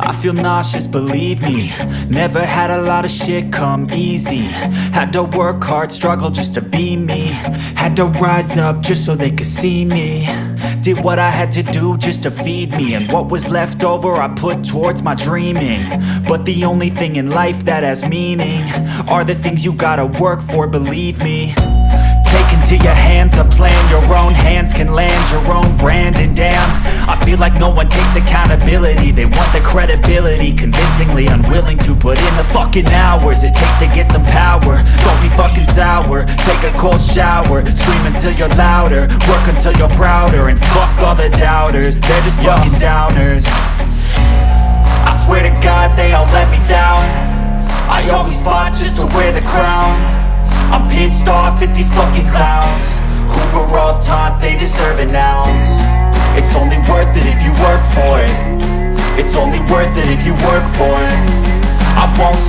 I feel nauseous, believe me. Never had a lot of shit come easy. Had to work hard, struggle just to be me. Had to rise up just so they could see me. Did what I had to do just to feed me, and what was left over I put towards my dreaming. But the only thing in life that has meaning are the things you gotta work for, believe me. Take into your hands a plan, your own hands can land your own brand. And damn, I feel like no one takes accountability. They want the credibility, convincingly unwilling to put in the fucking hours it takes to get some power. Don't be fucking sour, take a cold shower. Scream until you're louder, work until you're prouder. And fuck all the doubters, they're just fucking downers. I swear to God they all let me down. I always fought just to wear the crown. I'm pissed off at these fucking clowns who were all taught they deserve an ounce. It's only worth it if you work for it. It's only worth it if you work for it.